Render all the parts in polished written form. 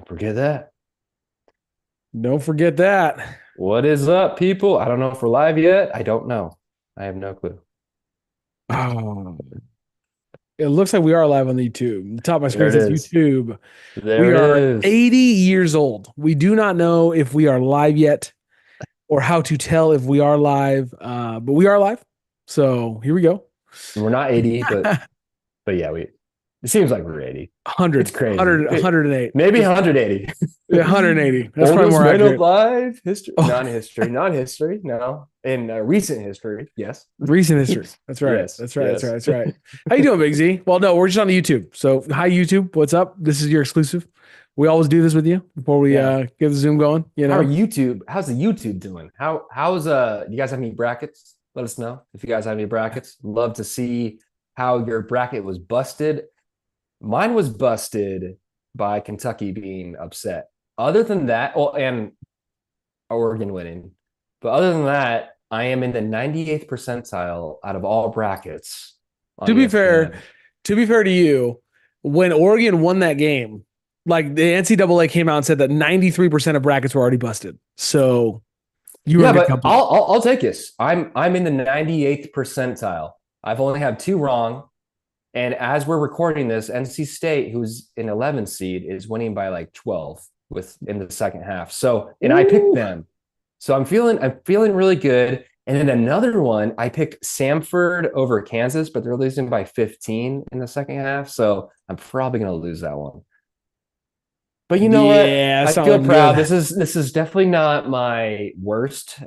Can't forget that. Don't forget that. What is up, people? I don't know if we're live yet. I don't know. I have no clue. Oh, it looks like we are live on the YouTube. The top of my There screen it says is. YouTube. There We it are is. 80 years old. We do not know if we are live yet or how to tell if we are live, but we are live. So here we go. We're not 80, but yeah, it seems like we're 80. It's 100, crazy. 108. Maybe Just 180. 180. That's probably Oldest more man accurate. alive. History, Oh, non-history. No, in recent history, yes. recent history. That's right. Yes, That's right. That's right. yes. That's right. How you doing, Big Z? Well, no, we're just on YouTube. So hi, YouTube. What's up? This is your exclusive. We always do this with you before we Yeah. get the Zoom going, you How are know? YouTube? How's the YouTube doing? How's you guys have any brackets? Let us know if you guys have any brackets. Love to see how your bracket was busted. Mine was busted by Kentucky being upset. Other than that, well, and Oregon winning. But other than that, I am in the 98th percentile out of all brackets on To be fair, ESPN. to be fair to you, when Oregon won that game, like the NCAA came out and said that 93% of brackets were already busted. So you were in Yeah, good but company. I'll take this. I'm in the 98th percentile. I've only had two wrong. And as we're recording this, NC State, who's an 11 seed, is winning by like 12 with in the second half. So, and I picked Ooh. them. So I'm feeling really good. And then another one, I picked Samford over Kansas, but they're losing by 15 in the second half. So I'm probably gonna lose that one. But you know what? Yeah, I it's not feel looking proud. good. This is definitely not my worst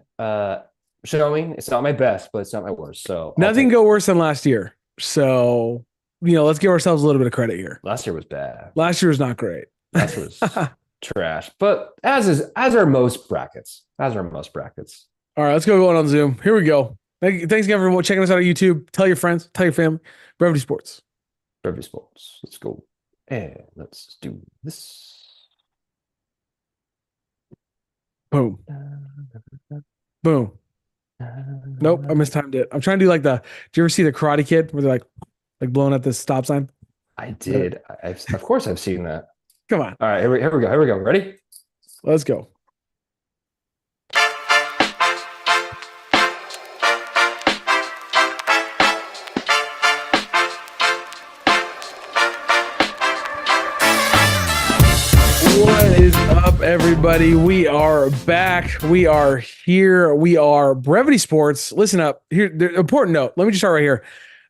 showing. It's not my best, but it's not my worst. So I'll Nothing take can go it. worse than last year. So, let's give ourselves a little bit of credit here. Last year was bad. Last year was not great. Last year was trash. But as are most brackets. As are most brackets. All right, let's go going on Zoom. Here we go. Thanks again for checking us out on YouTube. Tell your friends, tell your family. Brevity Sports. Brevity Sports. Let's go. And let's do this. Boom. Boom. Nope, I mistimed it. I'm trying to do like do you ever see the Karate Kid where they're like blowing at the stop sign? I did. Of course I've seen that. Come on, All right, here we go. Here we go. Ready? let's go. What is up, everybody? We are back. We are here. We are Brevity Sports. Listen up. Here, important note. Let me just start right here.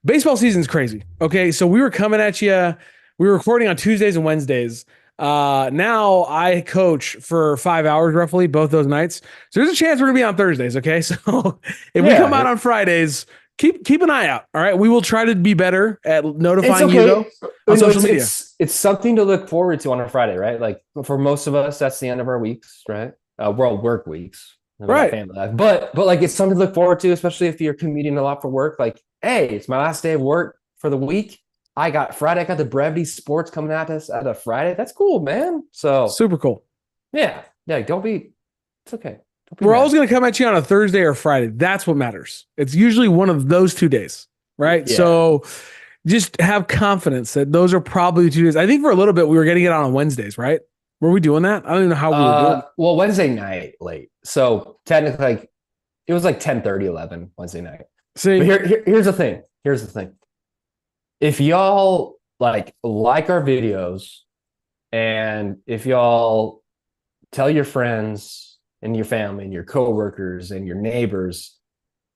Baseball season is crazy. Okay, so we were coming at you. We were recording on Tuesdays and Wednesdays. Now I coach for 5 hours roughly both those nights. So there's a chance we're gonna be on Thursdays. Okay, so if we come out Yeah, on Fridays, keep an eye out. All right, we will try to be better at it's notifying you okay. though on social It's media. it's something to look forward to on a Friday, right? Like for most of us, that's the end of our weeks, right? World work weeks. And we got Right. family life, but like it's something to look forward to, especially if you're commuting a lot for work. Like, hey, it's my last day of work for the week. I got Friday. I got the Brevity Sports coming at us at a Friday. That's cool, man. So Super cool. yeah. Don't be. It's okay. Don't be We're always mad. going to come at you on a Thursday or Friday. That's what matters. It's usually one of those 2 days, right? Yeah. So just have confidence that those are probably the 2 days. I think for a little bit we were getting it on Wednesdays, right? Were we doing that? I don't even know how we were doing. Well, Wednesday night late. So technically, like it was like 10:30, 11 Wednesday night. But See, here's the thing. Here's the thing. If y'all like our videos and if y'all tell your friends and your family and your coworkers and your neighbors,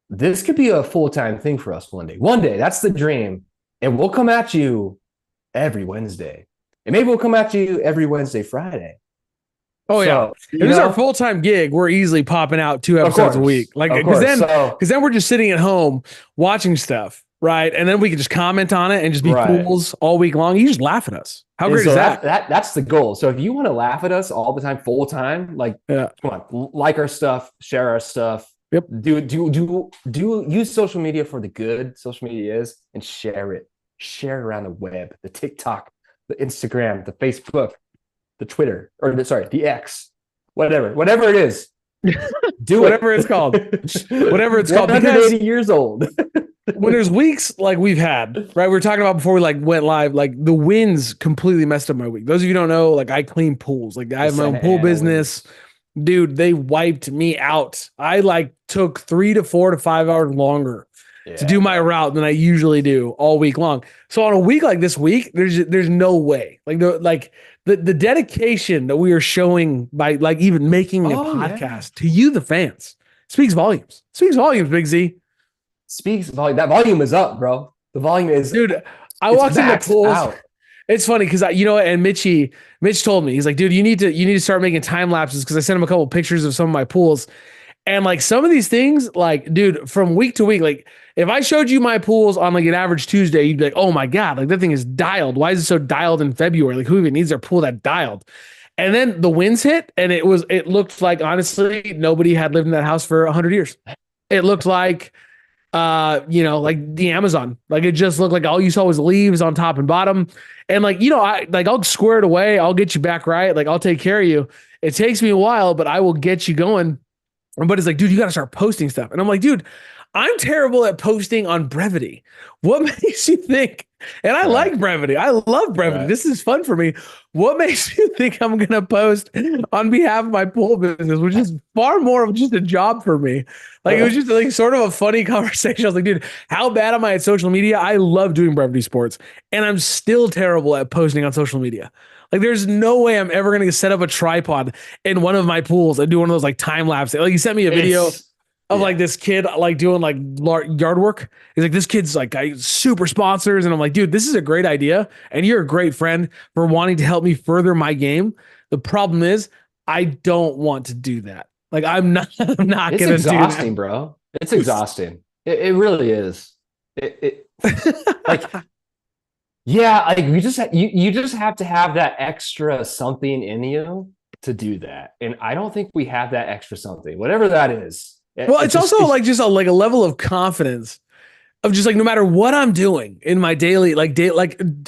this could be a full-time thing for us one day. One day, that's the dream. And we'll come at you every Wednesday. And maybe we'll come at you every Wednesday, Friday. oh yeah, So, if this is our full time gig, we're easily popping out two of episodes a course. week. Like Of course. So, because then we're just sitting at home watching stuff, right? And then we can just comment on it and just be right. fools all week long. You just laugh at us. How And great so is that? that's the goal. So if you want to laugh at us all the time, full time, like Yeah. come on, like our stuff, share our stuff, Yep. do use social media for the good social media is, and share it. Share it around the web, the TikTok, the Instagram, the Facebook, the Twitter, or the X, whatever it is. Do it. Whatever it's called. Whatever it's called. 180 years old. when there's weeks like we've had, right? We were talking about before we like went live, like the winds completely messed up my week. Those of you who don't know, like I clean pools. Like I The have my own Santa pool Ana wind. business. Dude, they wiped me out. I like took 3 to 4 to 5 hours longer to Yeah, do my bro. route than I usually do all week long. So on a week like this week, there's no way. The dedication that we are showing by like even making a Oh yeah. podcast to you, the fans, speaks volumes. Speaks volumes, Big Z. Speaks volume. That volume is up, bro. The volume is Dude, I it's walked into maxed pools. out. It's funny because and Mitch told me, he's like, dude, you need to start making time lapses because I sent him a couple of pictures of some of my pools. And like some of these things, like, dude, from week to week, like if I showed you my pools on like an average Tuesday, you'd be like, oh my God, like that thing is dialed. Why is it so dialed in February? Like who even needs their pool that dialed? And then the winds hit, and it looked like honestly, nobody had lived in that house for 100 years. It looked like like the Amazon. Like it just looked like all you saw was leaves on top and bottom. And like, I'll square it away. I'll get you back right. Like I'll take care of you. It takes me a while, but I will get you going. But it's like, dude, you got to start posting stuff. And I'm like, dude, I'm terrible at posting on Brevity. What makes you think? And I Right. like Brevity. I love Brevity. Right. This is fun for me. What makes you think I'm going to post on behalf of my pool business, which is far more of just a job for me? Like, it was just like sort of a funny conversation. I was like, dude, how bad am I at social media? I love doing Brevity Sports, and I'm still terrible at posting on social media. Like, there's no way I'm ever going to set up a tripod in one of my pools and do one of those like time lapse. Like, you sent me a video It's of like yeah. this kid like doing like yard work. He's like, this kid's like super sponsors, and I'm like, dude, this is a great idea, and you're a great friend for wanting to help me further my game. The problem is, I don't want to do that. Like, I'm not, I'm not It's gonna do that. exhausting, bro. It's exhausting. It really is. It like yeah, like you just have to have that extra something in you to do that. And I don't think we have that extra something, whatever that is. Well, It it's just also it's like just a level of confidence of just like no matter what I'm doing in my daily like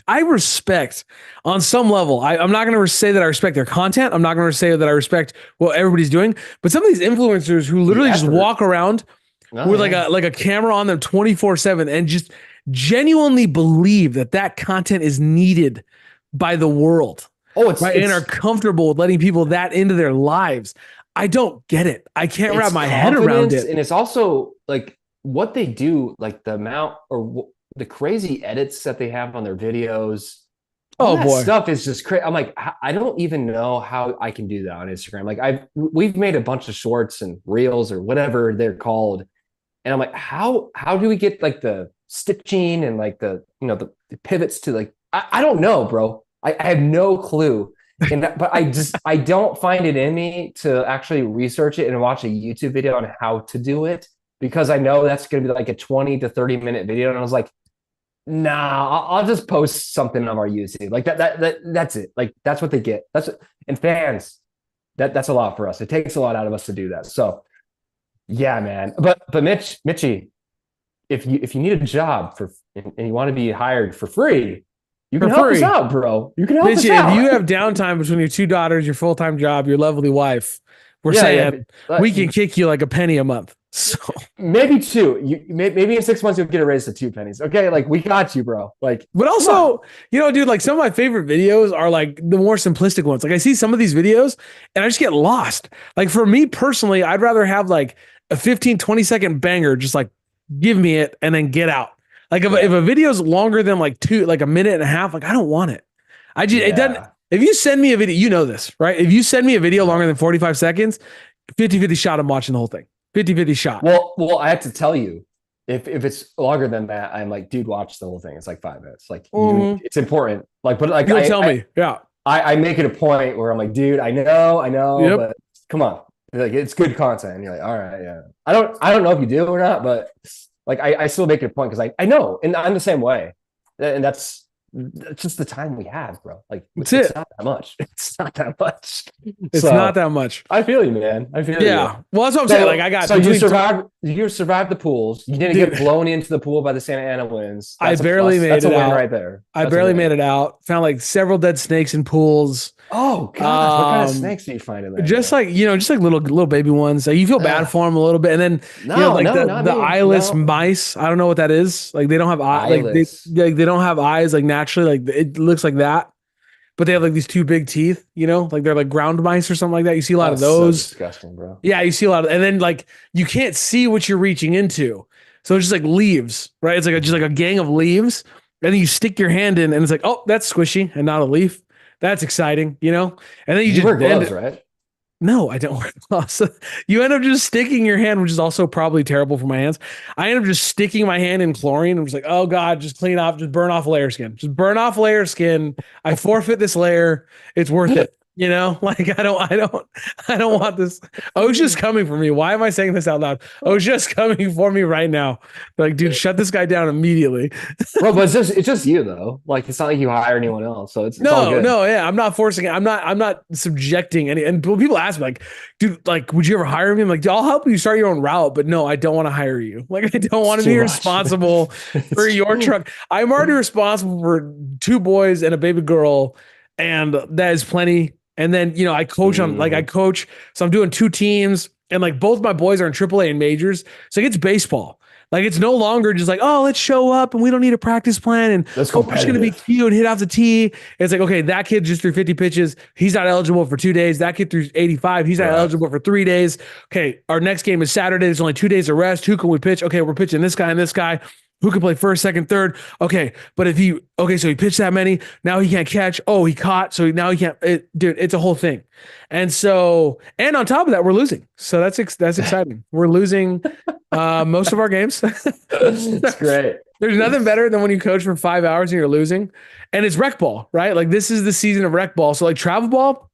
I respect on some level. I'm not going to say that I respect their content. I'm not going to say that I respect what everybody's doing. But some of these influencers who the literally just effort. walk around Oh with yeah. like a camera on them 24/7 and just genuinely believe that that content is needed by the world, Oh, right? And are comfortable with letting people that into their lives. I don't get it. I can't wrap it's my head around confidence, it. and it's also like what they do, like the amount or the crazy edits that they have on their videos. All Oh that boy. stuff is just crazy. I'm like, I don't even know how I can do that on Instagram. Like we've made a bunch of shorts and reels or whatever they're called, and I'm like, how do we get like the stitching and like the pivots to like I don't know, bro. I have no clue. But I don't find it in me to actually research it and watch a YouTube video on how to do it because I know that's going to be like a 20 to 30-minute video. And I was like, nah, I'll just post something on our YouTube. Like that's it. Like that's what they get. And fans, that's a lot for us. It takes a lot out of us to do that. So yeah, man. But Mitchie, if you need a job and you want to be hired for free, you can For help us free. out, bro. You can help Bitch, us if out. you have downtime between your two daughters, your full time job, your lovely wife, we're Yeah, yeah. saying we can kick you like a penny a month. So, Maybe two. Maybe in 6 months you'll get a raise to 2 pennies. Okay, like we got you, bro. Like, but come on. also, dude, like some of my favorite videos are like the more simplistic ones. Like I see some of these videos and I just get lost. Like for me personally, I'd rather have like a 15-20 second banger, just like give me it and then get out. Like if Yeah, a video is longer than like a minute and a half, like I don't want it. It doesn't. yeah. If you send me a video, you know this, right? If you send me a video Uh-huh. longer than 45 seconds, 50-50 shot I'm watching the whole thing. 50-50 shot. Well, I have to tell you, if it's longer than that, I'm like, dude, watch the whole thing. It's like 5 minutes. Like Mm-hmm. it's important. Like, but like You'll tell me. Yeah. I make it a point where I'm like, dude, I know, Yep. but come on, like it's good content. And you're like, all right, yeah. I don't know if you do or not, but like I still make it a point because I know, and I'm the same way, and it's just the time we have, bro. Like That's it's it. not that much. It's not that much. It's not So that much. I feel you, man. I feel you. Yeah. Well, that's what I'm saying. Like So I got so you between, survived you survived the pools. You didn't dude, get blown into the pool by the Santa Ana winds. I That's a barely plus. made That's a it win out. right there. I That's a barely made win. it out. Found like several dead snakes in pools. Oh gosh, what kind of Um, snakes do you find in there, just man? like, just like little baby ones. Like you feel bad Ugh. for them a little bit. And then, No, like no, the not the me. eyeless No. mice. I don't know what that is. Like they don't have eye, Eyeless. they don't have eyes like naturally. Like it looks like that, but they have like these two big teeth. Like they're like ground mice or something like that. You see a lot of That's so those. disgusting, bro. Yeah, you see a lot of, and then like you can't see what you're reaching into. So it's just like leaves, right? It's like just like a gang of leaves, and then you stick your hand in, and it's like, oh, that's squishy and not a leaf. That's exciting. And then you You just wear end. gloves, right? No, I don't wear gloves. You end up just sticking your hand, which is also probably terrible for my hands. I end up just sticking my hand in chlorine. I'm just like, oh God, just clean off, just burn off layer skin. Just burn off layer skin. I forfeit this layer. It's worth it. Like I don't want this. OSHA's coming for me. Why am I saying this out loud? OSHA's coming for me right now. Like, dude, shut this guy down immediately. Bro, but it's just you though. Like it's not like you hire anyone else, so it's all No, good. no, yeah, I'm not forcing it. I'm not subjecting any. And when people ask me, like, dude, like, would you ever hire me? I'm like, I'll help you start your own route, but no, I don't want to hire you. Like, I don't want It's to be too much. responsible for It's your too- truck. I'm already responsible for two boys and a baby girl, and that is plenty. And then, I Mhm. coach, so I'm doing two teams, and like both my boys are in AAA and majors, so it's baseball. Like it's no longer just like, oh, let's show up and we don't need a practice plan and That's oh, we're just gonna be competitive. cute and hit off the tee. It's like, okay, that kid just threw 50 pitches. He's not eligible for 2 days. That kid threw 85. He's not Right. eligible for 3 days. Okay, our next game is Saturday. There's only 2 days of rest. Who can we pitch? Okay, we're pitching this guy and this guy. Who can play first, second, third? Okay, but so he pitched that many. Now he can't catch. Oh, he caught. So now he can't. Dude, it's a whole thing. And on top of that, we're losing. So that's exciting. We're losing most of our games. It's great. There's nothing better than when you coach for 5 hours and you're losing. And it's rec ball, right? Like this is the season of rec ball. So like travel ball,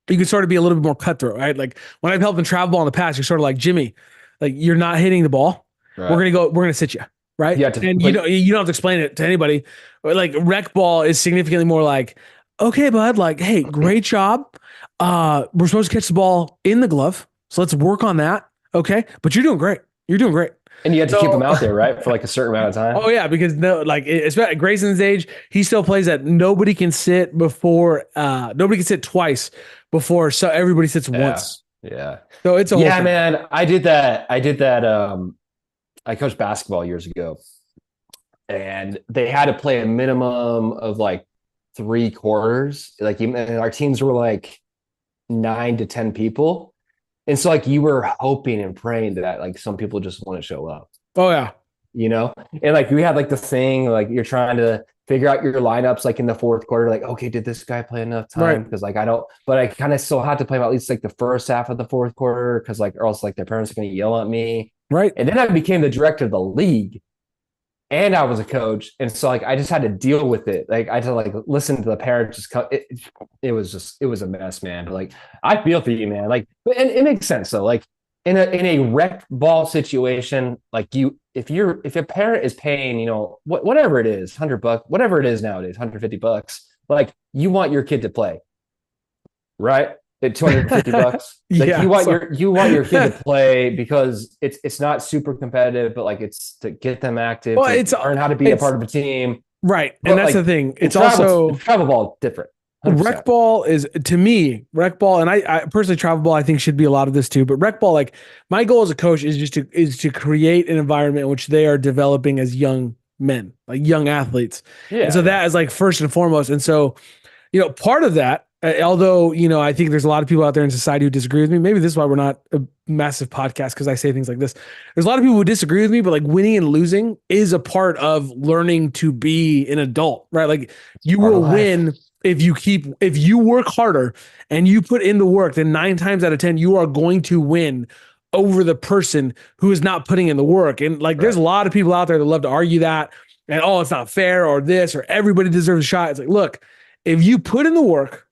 you can sort of be a little bit more cutthroat, right? Like when I've helped in travel ball in the past, you're sort of like, Jimmy, like you're not hitting the ball. Right. We're gonna sit you, right? You have to And put you don't have to explain it to anybody. But like rec ball is significantly more like, okay, bud, like, hey, great job. We're supposed to catch the ball in the glove. So let's work on that. Okay. But you're doing great. You're doing great. and you have to keep them So, out there, right? For like a certain amount of time. oh yeah, because no, like especially at Grayson's age, he still plays that nobody can sit before. Nobody can sit twice before, so everybody sits Yeah. once. Yeah. So it's a whole Yeah, thing. man. I did that. I coached basketball years ago, and they had to play a minimum of like 3 quarters. Like and our teams were like 9 to 10 people. And so like you were hoping and praying that like some people just want to show up, Oh yeah, you know? And like we had like the thing, like you're trying to figure out your lineups like in the fourth quarter, like, okay, did this guy play enough time? right, Because like I don't, but I kind of still had to play at least like the first half of the fourth quarter because like or else like their parents are gonna yell at me. right. And then I became the director of the league and I was a coach. And so like I just had to deal with it. Like I had to like listen to the parents just come. It was a mess, man. But like I feel for you, man. Like and it makes sense though. Like in a rec ball situation, like if a parent is paying, whatever it is, $100, whatever it is nowadays, $150, like you want your kid to play, right? At $250. Like Yeah. you want your kid to play because it's not super competitive, but like it's to get them active, Well, to it's learn how to be a it's part of a team. right, But and that's like the thing. in It's also travel ball different. 100%. rec ball is to me rec ball, and I personally travel ball. I think should be a lot of this too. But rec ball, like my goal as a coach is to create an environment in which they are developing as young men, like young athletes, and so Yeah. that is like first and foremost. And so part of that, although, I think there's a lot of people out there in society who disagree with me. Maybe this is why we're not a massive podcast because I say things like this. There's a lot of people who disagree with me, but like winning and losing is a part of learning to be an adult, right? Like you Part of will life. win if you work harder and you put in the work, then 9 times out of 10, you are going to win over the person who is not putting in the work. And like, there's a Right. lot of people out there that love to argue that and, oh, it's not fair or this, or everybody deserves a shot. It's like, look, if you put in the work,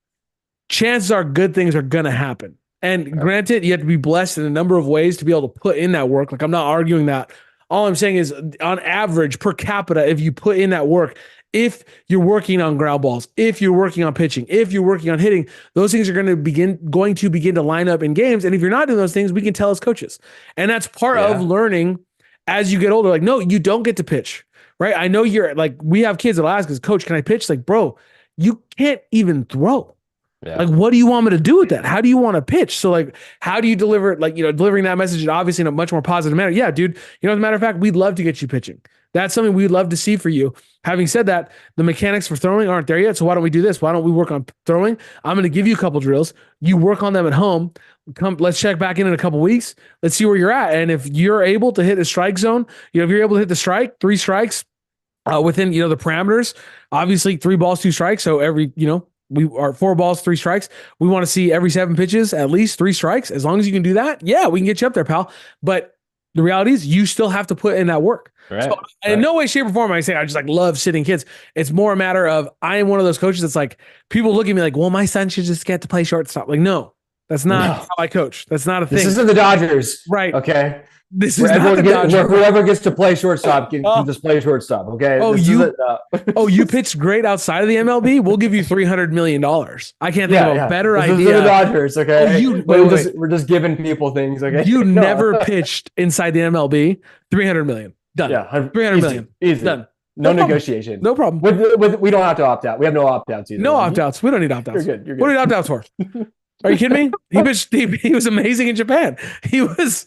chances are good things are going to happen. And granted, you have to be blessed in a number of ways to be able to put in that work. Like, I'm not arguing that. All I'm saying is, on average, per capita, if you put in that work, if you're working on ground balls, if you're working on pitching, if you're working on hitting, those things are going to begin to line up in games. And if you're not doing those things, we can tell as coaches. And that's part of learning as you get older. Like, no, you don't get to pitch, right? I know you're like, we have kids that'll ask us, coach, can I pitch? Like, bro, you can't even throw. Yeah. Like, what do you want me to do with that? How do you want to pitch? So like, how do you deliver it? Like, delivering that message obviously in a much more positive manner. Yeah, dude, as a matter of fact, we'd love to get you pitching. That's something we'd love to see for you. Having said that, the mechanics for throwing aren't there yet. So why don't we do this? Why don't we work on throwing? I'm going to give you a couple drills. You work on them at home. Let's check back in a couple weeks. Let's see where you're at. And if you're able to hit a strike zone, if you're able to hit the strike, 3 strikes within, the parameters, obviously 3 balls, 2 strikes. So every, we are 4 balls, 3 strikes. We want to see every 7 pitches, at least 3 strikes. As long as you can do that, yeah, we can get you up there, pal. But the reality is you still have to put in that work. Right. So in no way, shape, or form, I say I just like love sitting kids. It's more a matter of I am one of those coaches that's like, people look at me like, well, my son should just get to play shortstop. Like, no, that's not how I coach. That's not a thing. This isn't the Dodgers. Right. Okay. This is not the Dodgers. Whoever gets to play shortstop can just play shortstop. Okay. You pitched great outside of the MLB. We'll give you $300 million. I can't think of a better idea. This is the Dodgers. Okay. We're just giving people things. Okay. You never pitched inside the MLB. $300 million. Done. Yeah. $300 million. Easy. Done. No negotiation. No problem. We don't have to opt out. We have no opt outs either. No opt outs. We don't need opt outs. You're good. What do we opt outs for? Are you kidding me? He was amazing in Japan. He's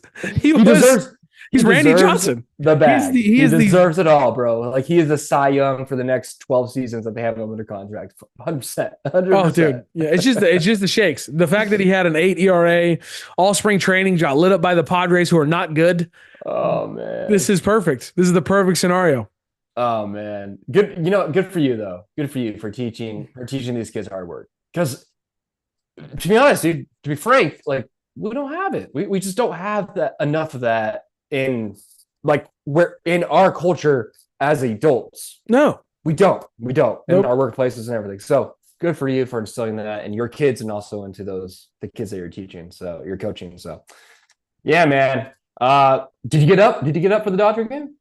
Randy Johnson. The bag. He deserves it all, bro. Like he is a Cy Young for the next 12 seasons that they have him under contract. 100%. Oh, dude. Yeah, it's just the shakes. The fact that he had an 8 ERA, all spring training, got lit up by the Padres who are not good. Oh man. This is perfect. This is the perfect scenario. Oh man. Good, good for you though. Good for you for teaching these kids hard work. Because to be honest, dude, to be frank, like we don't have it. We just don't have enough of that in we're in our culture as adults. No, we don't in nope. our workplaces and everything. So good for you for instilling that in your kids and also into the kids that you're teaching. So you're coaching. So yeah, man. Did you get up? Did you get up for the Dodger game?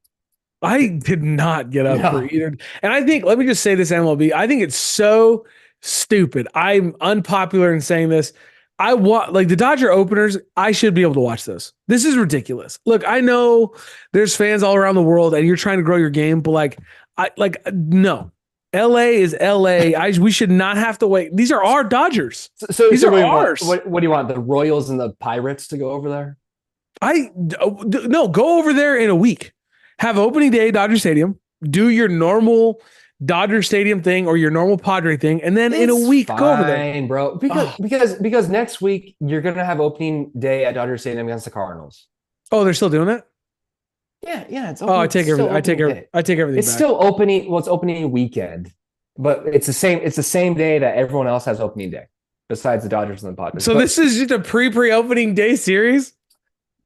I did not get up for either. And I think, let me just say this, MLB, I think it's so stupid. I'm unpopular in saying this. I want the Dodger openers. I should be able to watch this. This is ridiculous. Look, I know there's fans all around the world and you're trying to grow your game, but no, LA is LA. We should not have to wait. These are our Dodgers. So these are ours. What do you want? The Royals and the Pirates to go over there? No, go over there in a week. Have opening day, Dodger Stadium. Do your normal Dodger Stadium thing or your normal Padre thing, and then in a week go over there, bro. Because next week you're gonna have opening day at Dodger Stadium against the Cardinals. Oh, they're still doing that? Yeah. It's I take everything. It's back. Still opening. Well, it's opening weekend, but it's the same. It's the same day that everyone else has opening day, besides the Dodgers and the Padres. So this is just a pre-opening day series.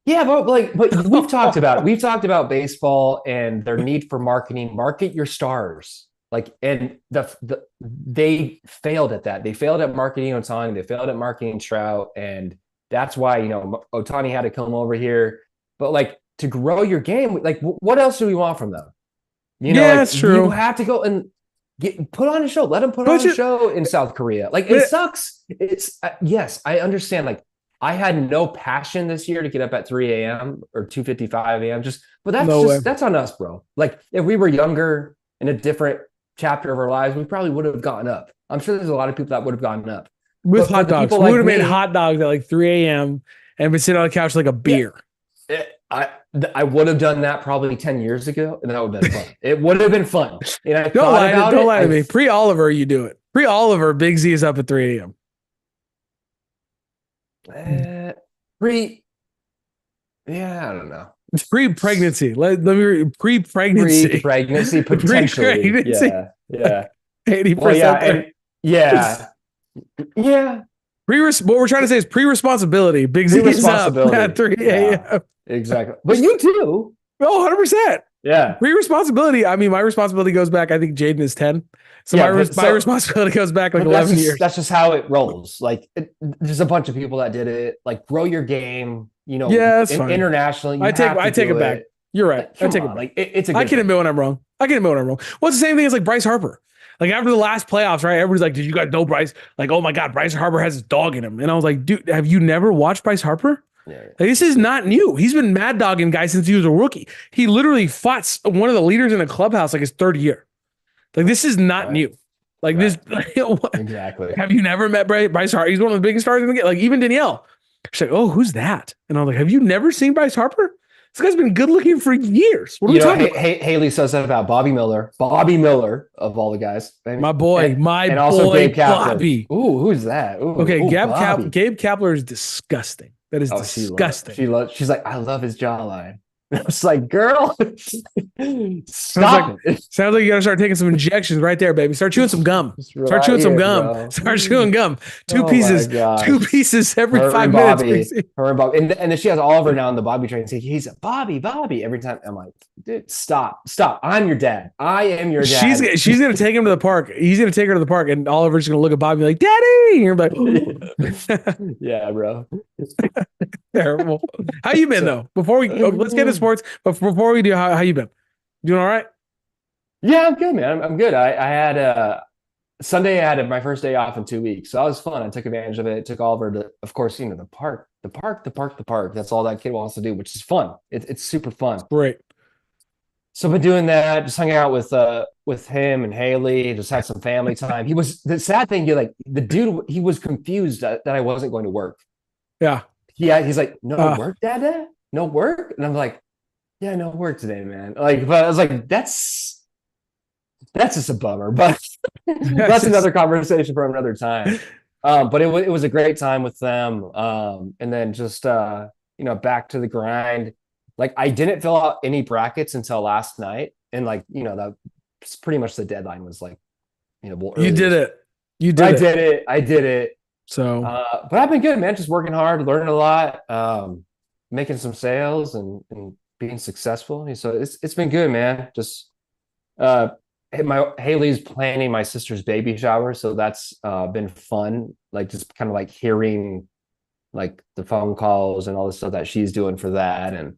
Yeah, but we've talked about it. We've talked about baseball and their need for marketing. Market your stars. And they failed at that. They failed at marketing Ohtani. They failed at marketing Trout, and that's why Ohtani had to come over here. But to grow your game, what else do we want from them? That's true. You have to go and put on a show. Let them put on a show in South Korea. It sucks. It's yes, I understand. I had no passion this year to get up at 3 a.m. or 2:55 a.m. But that's on us, bro. If we were younger in a different chapter of our lives, we probably would have gotten up. I'm sure there's a lot of people that would have gotten up with hot dogs. We would have made hot dogs at 3 a.m. and been sitting on the couch like a beer. Yeah, I would have done that probably 10 years ago, and that would have been fun. It would have been fun. And I don't lie to me. Pre-Oliver, you do it. Pre-Oliver, Big Z is up at 3 a.m. I don't know. Pre-pregnancy. Let me pre-pregnancy. Pre-pregnancy potentially. Pre-pregnancy. Yeah. 80%. Yeah. What we're trying to say is pre-responsibility. Big Z is up at 3 a.m. Yeah, exactly. But you too. Oh, 100%. Yeah. Pre-responsibility. I mean, my responsibility goes back, I think Jaden is 10. So my responsibility goes back 11 years. That's just how it rolls. There's a bunch of people that did it. Grow your game, that's fine. Internationally. I take it back. You're right. I take it back. It's a good I can admit when I'm wrong. I can admit when I'm wrong. Well, it's the same thing as like Bryce Harper. Like after the last playoffs, right? Everybody's like, "Did you guys know Bryce?" Like, "Oh my God, Bryce Harper has his dog in him." And I was like, "Dude, have you never watched Bryce Harper? Yeah. Like, this is not new. He's been mad dogging guys since he was a rookie. He literally fought one of the leaders in a clubhouse like his third year. Like, this is not new. Like this. Exactly. Have you never met Bryce Harper? He's one of the biggest stars in the game. Like even Danielle, she's like, "Oh, who's that?" And I was like, "Have you never seen Bryce Harper? This guy's been good looking for years." What are we talking about? Haley says that about Bobby Miller. Bobby Miller of all the guys. My boy, and also Gabe Kapler. Bobby. Ooh, who's that? Ooh, okay, Gabe Bobby. Kapler is disgusting. That is disgusting. She's like, I love his jawline. I was like, girl, stop. Sounds like you gotta start taking some injections right there, baby. Start chewing some gum. Start chewing some gum. Start chewing gum. Two pieces every 5 minutes. Her and Bobby. And then she has Oliver now on the Bobby train. He's a Bobby. Every time I'm like, dude, stop. I'm your dad. I am your dad. She's gonna take him to the park. He's gonna take her to the park, and Oliver's gonna look at Bobby like, "Daddy." And you're like, yeah, bro. Terrible. How you been though? Before we let's get into sports, but before we do, how you been? Doing all right? Yeah, I'm good, man. I'm good. I had Sunday. I had my first day off in 2 weeks, so that was fun. I took advantage of it. Took Oliver to, of course, the park. That's all that kid wants to do, which is fun. It's super fun. Great. So I've been doing that. Just hung out with him and Haley. Just had some family time. He was the sad thing. The dude. He was confused that I wasn't going to work. Yeah. He's like, no work, Dad? No work? And I'm like, yeah, no work today, man. Like, but I was like, that's just a bummer. But that's another conversation for another time. But it was a great time with them. And then just back to the grind. Like I didn't fill out any brackets until last night. And that's pretty much the deadline was like, you did it. I did it. So, but I've been good, man. Just working hard, learning a lot, making some sales and being successful. So it's been good, man. Just Haley's planning my sister's baby shower, so that's been fun. Like just kind of like hearing like the phone calls and all the stuff that she's doing for that. And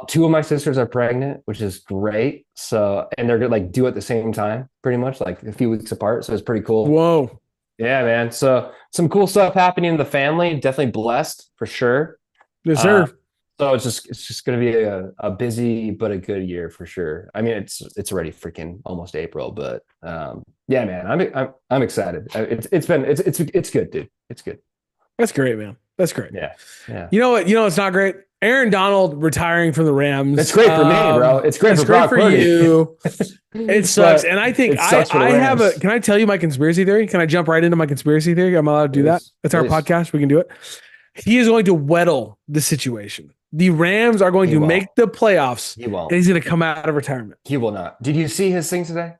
two of my sisters are pregnant, which is great. So and they're like due at the same time, pretty much like a few weeks apart. So it's pretty cool. Whoa. Yeah, man. So some cool stuff happening in the family. Definitely blessed for sure. Yes, sir. So it's just going to be a busy but a good year for sure. I mean, it's already freaking almost April, but yeah, man. I'm excited. It's good, dude. It's good. That's great, man. That's great. Yeah. You know what? It's not great. Aaron Donald retiring from the Rams. It's great for me, bro. It's great for you. It sucks. And I think I have can I tell you my conspiracy theory? Can I jump right into my conspiracy theory? I'm allowed to do that. It's our podcast. We can do it. He is going to wettle the situation. The Rams are going to make the playoffs. He won't. And he's going to come out of retirement. He will not. Did you see his thing today?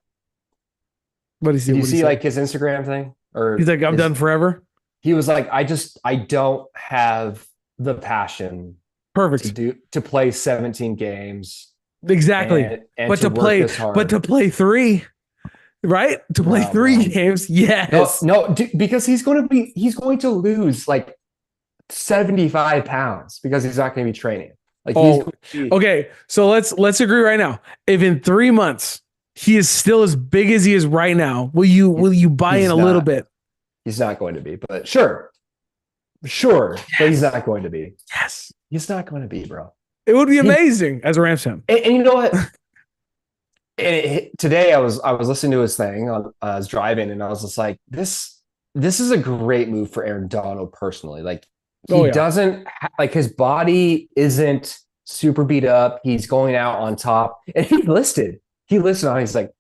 What is he? Did you see like his Instagram thing? Or he's like, I'm done forever. He was like, I don't have the passion. Perfect. To play 17 games. Exactly. And but to play three, right? To play three games. Yes. No, because he's going to lose like 75 pounds because he's not going to be training. Like okay. So let's agree right now. If in 3 months he is still as big as he is right now, will you buy in a little bit? He's not going to be, but sure. Yes. But he's not going to be. Yes. He's not going to be, bro. It would be amazing as a Rams fan. And you know what? Today I was listening to his thing I was driving, and I was just like, this is a great move for Aaron Donald personally. Like he doesn't like his body isn't super beat up. He's going out on top, and he listed on. He's like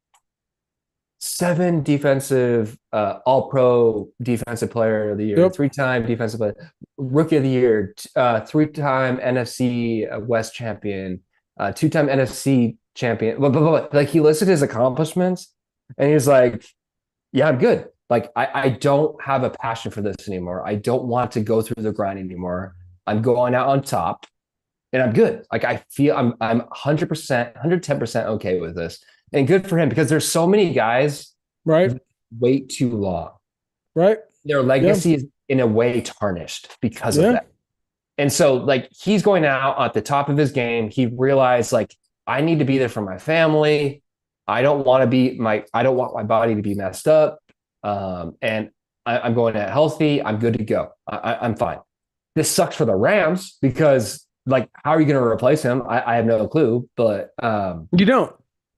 7 defensive, all-pro defensive player of the year, 3-time defensive player, rookie of the year, 3-time NFC West champion, 2-time NFC champion. But like he listed his accomplishments, and he's like, "Yeah, I'm good. Like I don't have a passion for this anymore. I don't want to go through the grind anymore. I'm going out on top, and I'm good. Like I feel I'm 100%, 110% okay with this." And good for him because there's so many guys wait too long. Right. Their legacy is in a way tarnished because of that. And so like he's going out at the top of his game. He realized like I need to be there for my family. I don't want my body to be messed up. And I'm going out healthy. I'm good to go. I'm fine. This sucks for the Rams because like, how are you going to replace him? I have no clue, but You don't.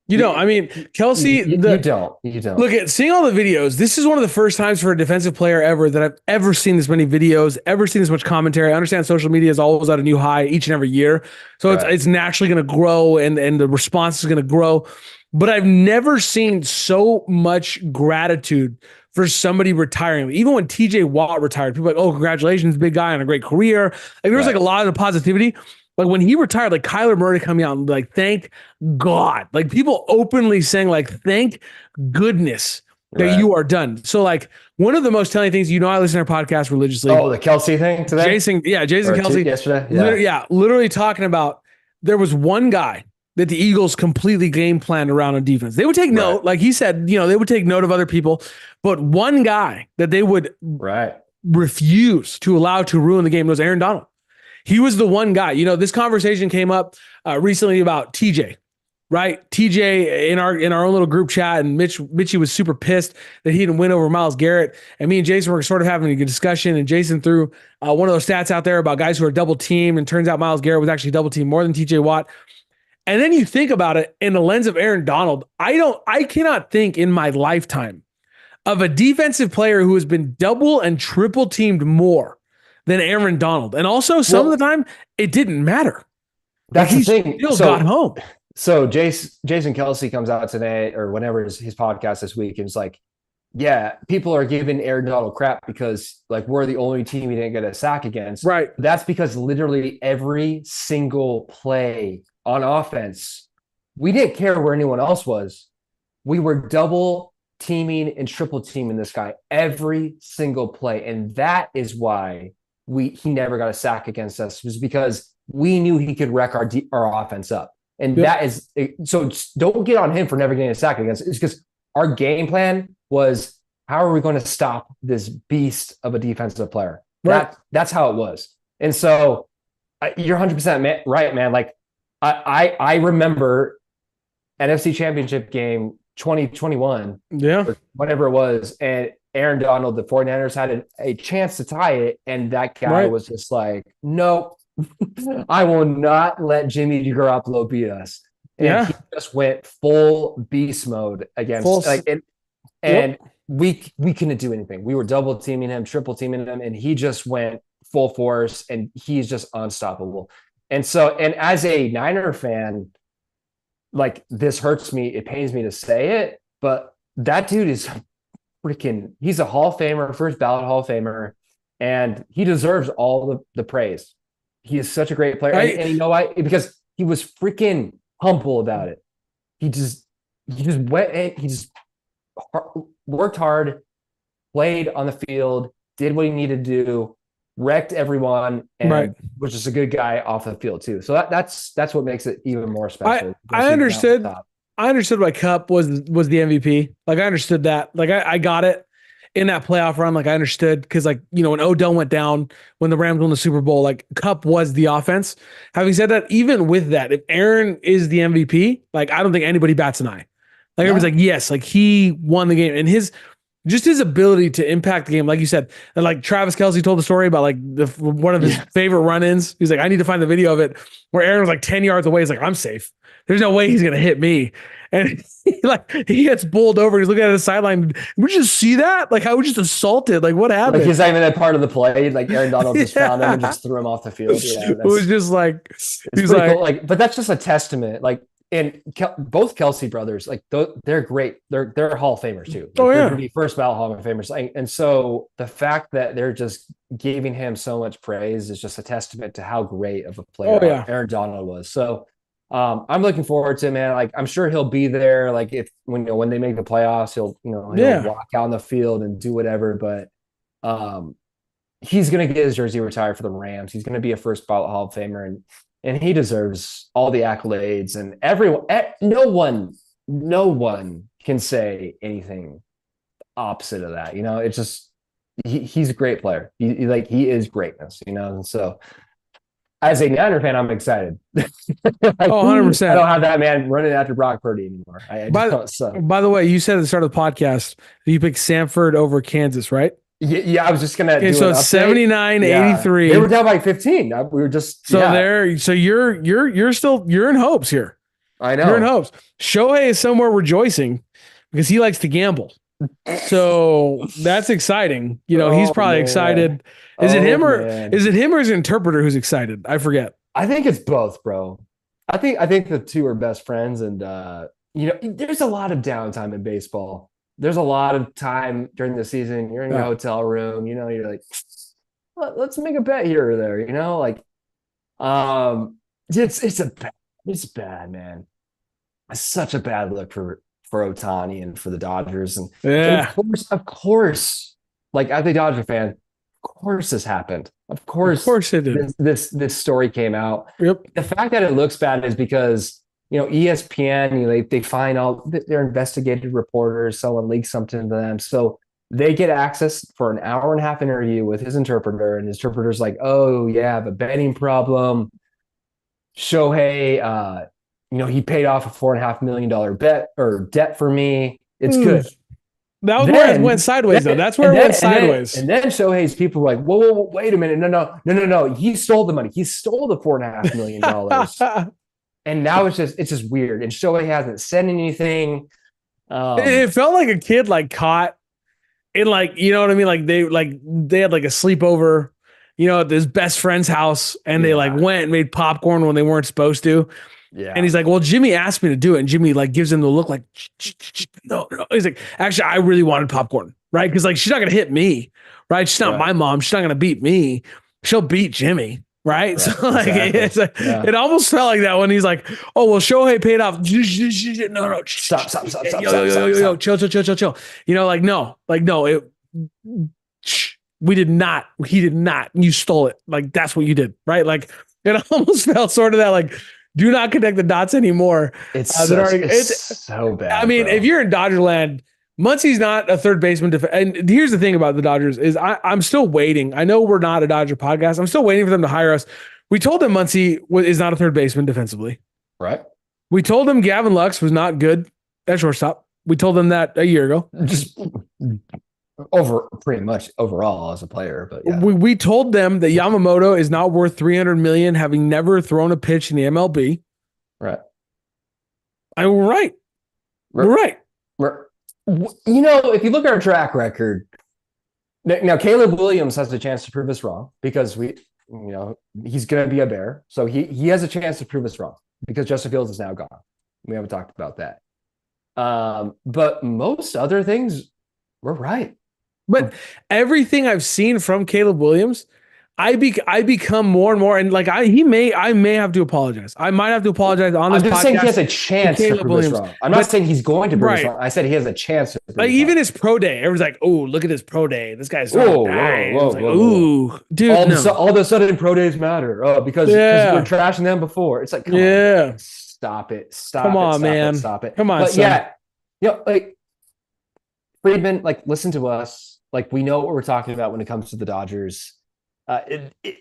You don't. I mean, Kelsey, you don't. You don't. look at seeing all the videos. This is one of the first times for a defensive player ever that I've ever seen this many videos, ever seen this much commentary. I understand social media is always at a new high each and every year, so Right. it's naturally going to grow and the response is going to grow. But I've never seen so much gratitude for somebody retiring. Even when TJ Watt retired, people were like, "Oh, congratulations, big guy on a great career." Like there was like Right. a lot of positivity. Like when he retired, like Kyler Murray coming out and like, thank God. Like people openly saying, like, thank goodness that Right. you are done. So, like, one of the most telling things, I listen to our podcast religiously. Oh, the Kelsey thing today? Jason Or Kelsey, yesterday? Yeah. literally talking about there was one guy that the Eagles completely game planned around on defense. They would take Right. note, like he said, they would take note of other people, but one guy that they would Right. refuse to allow to ruin the game was Aaron Donald. He was the one guy. This conversation came up recently about TJ, right? TJ in our own little group chat, and Mitchie was super pissed that he didn't win over Myles Garrett. And me and Jason were sort of having a good discussion, and Jason threw one of those stats out there about guys who are double teamed, and turns out Myles Garrett was actually double teamed more than TJ Watt. And then you think about it in the lens of Aaron Donald. I cannot think in my lifetime of a defensive player who has been double and triple teamed more than Aaron Donald. And also, some of the time, it didn't matter. That's like, the thing. Still got home. So Jason Kelsey comes out today or whenever his podcast this week and it's like, yeah, people are giving Aaron Donald crap because like we're the only team he didn't get a sack against. Right. That's because literally every single play on offense, we didn't care where anyone else was. We were double teaming and triple teaming this guy every single play. And that is why he never got a sack against us, was because we knew he could wreck our offense up. And that is so don't get on him for never getting a sack against us. It's because our game plan was, how are we going to stop this beast of a defensive player? Right. That's how it was. And so you're 100% right, man. Like I remember NFC Championship game 2021, or whatever it was, and Aaron Donald, the 49ers had a chance to tie it, and that guy was just like, nope, I will not let Jimmy Garoppolo beat us. And he just went full beast mode against and we couldn't do anything. We were double teaming him, triple teaming him, and he just went full force, and he's just unstoppable. And so, and as a Niner fan, like, this hurts me. It pains me to say it, but that dude is he's a Hall of Famer, first ballot Hall of Famer, and he deserves all the praise. He is such a great player. And you know why? Because he was freaking humble about it. He just went, he just worked hard, played on the field, did what he needed to do, wrecked everyone, and was just a good guy off the field too. So that's what makes it even more special. I understood. I understood why Kupp was the MVP. Like, I understood that. Like, I got it in that playoff run. Like, I understood because, like, when Odell went down, when the Rams won the Super Bowl, like, Kupp was the offense. Having said that, even with that, if Aaron is the MVP, like, I don't think anybody bats an eye. Like, everybody's like, yes, like, he won the game, and his ability to impact the game, like you said, and like Travis Kelce told the story about like one of his favorite run-ins. He's like, I need to find the video of it where Aaron was like 10 yards away. He's like, I'm safe. There's no way he's gonna hit me. And he gets bowled over. He's looking at the sideline. Would you just see that? Like, I was just assaulted. Like, what happened? Like, he's not even a part of the play. Like, Aaron Donald just found him and just threw him off the field. Yeah, it was just like, he's like, cool. Like, but that's just a testament. Like, and both Kelsey brothers, like, they're great. They're Hall of Famers too. Like, they're gonna be first ballot Hall of Famers. And so the fact that they're just giving him so much praise is just a testament to how great of a player Aaron Donald was. So I'm looking forward to it, man. Like, I'm sure he'll be there. Like, if when they make the playoffs, he'll walk out on the field and do whatever. But he's gonna get his jersey retired for the Rams. He's gonna be a first ballot Hall of Famer, and he deserves all the accolades. And everyone, no one can say anything opposite of that. It's just he's a great player. He is greatness. And so as a Niner fan, I'm excited. I Oh, don't 100%. have that man running after Brock Purdy anymore. I By, don't. So by the way, you said at the start of the podcast that you picked Samford over Kansas, right? yeah, I was just gonna Okay, do so an it's update. Yeah, they 79-83. were down by 15. We were just So there, so you're in hopes here. I You're in know. hopes. Shohei is somewhere rejoicing because he likes to gamble. So that's exciting. He's Oh probably man. excited. Is it Oh him or man. is it him or his interpreter who's excited? I forget. I think it's both, bro. I think the two are best friends, and there's a lot of downtime in baseball. There's a lot of time during the season. You're in your Yeah. hotel room, you're like, let's make a bet here or there, like um it's bad, man. It's such a bad look for Otani and for the Dodgers. And Yeah. of course, like as a Dodger fan, of course this happened. Of Of course course it did. this story came out. Yep. The fact that it looks bad is because ESPN, they find all their investigative reporters, someone leaks something to them. So they get access for an hour and a half interview with his interpreter, and his interpreter's like, oh yeah, I have a betting problem. Shohei, he paid off a $4.5 million bet or debt for me. It's good. That was where it went sideways, though. That's where it went sideways. And then Shohei's people were like, whoa, wait a minute. No. He stole the money. He stole the $4.5 million. And now it's just weird. And Shohei hasn't said anything. It felt like a kid caught in you know what I mean? They had a sleepover, at his best friend's house, and they went and made popcorn when they weren't supposed to. Yeah. And he's like, well, Jimmy asked me to do it. And Jimmy gives him the look no. He's like, actually, I really wanted popcorn, right? Because she's not gonna hit me, right? She's not my mom. She's not gonna beat me. She'll beat Jimmy. Right. So exactly. It almost felt like that when he's like, oh, well, Shohei paid off. No. Stop. Yo, chill. No. We did not. He did not. You stole it. That's what you did. Right. It almost felt sort of that, do not connect the dots anymore. It's so bad. I mean, bro. if you're in Dodgerland, Muncy's not a third baseman. And here's the thing about the Dodgers is I'm still waiting. I know we're not a Dodger podcast. I'm still waiting for them to hire us. We told them Muncy is not a third baseman defensively. Right. We told them Gavin Lux was not good at shortstop. We told them that a year ago. Just pretty much overall as a player. But yeah. We told them that Yamamoto is not worth $300 million, having never thrown a pitch in the MLB. Right. We're right. We're right. If you look at our track record, now Caleb Williams has a chance to prove us wrong because he's going to be a Bear. So he has a chance to prove us wrong because Justin Fields is now gone. We haven't talked about that. But most other things, we're right. But everything I've seen from Caleb Williams, I become more and more, and I may have to apologize. I might have to apologize on this podcast. I'm just saying he has a chance to prove us wrong. I'm not saying he's going to prove us wrong. I said he has a chance to prove us even wrong. his pro day, everyone's like, "Oh, look at his pro day. This guy's whoa. Ooh, dude." All of a sudden, pro days matter. Oh, because we're trashing them before. It's like, come on, stop it. Come on, man. Stop it. Come on, but son. Friedman, listen to us. We know what we're talking about when it comes to the Dodgers.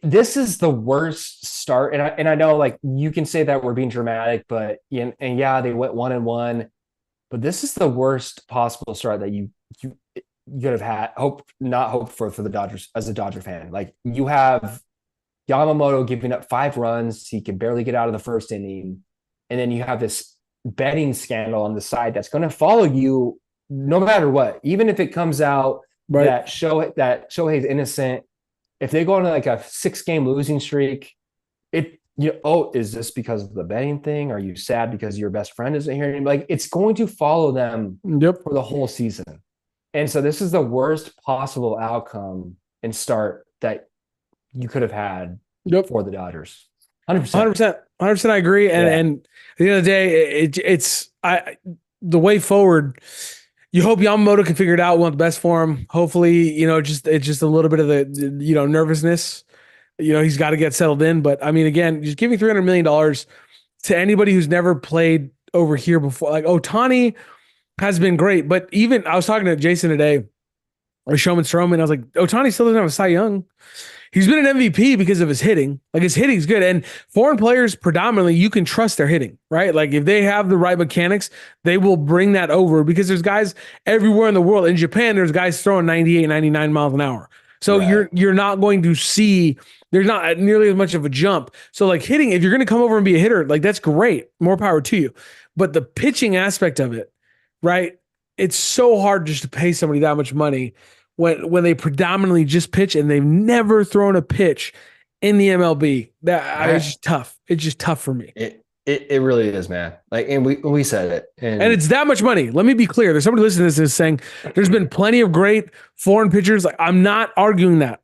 This is the worst start, and I know you can say that we're being dramatic, but they went 1-1, but this is the worst possible start that you could have had. Hope for the Dodgers as a Dodger fan. You have Yamamoto giving up 5 runs, he can barely get out of the first inning, and then you have this betting scandal on the side that's going to follow you no matter what, even if it comes out that Shohei's innocent. If they go on a 6-game losing streak, is this because of the betting thing? Are you sad because your best friend isn't here? It's going to follow them for the whole season. And so this is the worst possible outcome and start that you could have had for the Dodgers. 100%. 100%. I agree. And at the end of the day, it's the way forward. You hope Yamamoto can figure it out. We want the best for him. Hopefully, it's just a little bit of the nervousness. He's got to get settled in. But I mean, again, just giving $300 million to anybody who's never played over here before. Otani has been great, but even I was talking to Jason today. or Showman Stroman. I was like, Ohtani still doesn't have a Cy Young. He's been an MVP because of his hitting. Like his hitting's good. And foreign players, predominantly, you can trust their hitting, right? Like if they have the right mechanics, they will bring that over because there's guys everywhere in the world. In Japan, there's guys throwing 98, 99 miles an hour. So Right. you're not going to see there's not nearly as much of a jump. So like hitting, if you're going to come over and be a hitter, like that's great. More power to you. But the pitching aspect of it, right? It's so hard just to pay somebody that much money when they predominantly just pitch and they've never thrown a pitch in the MLB. It's just tough. It's just tough for me. It really is, man. Like, and we said it, And it's that much money. Let me be clear. There's somebody listening to this is saying there's been plenty of great foreign pitchers. Like, I'm not arguing that.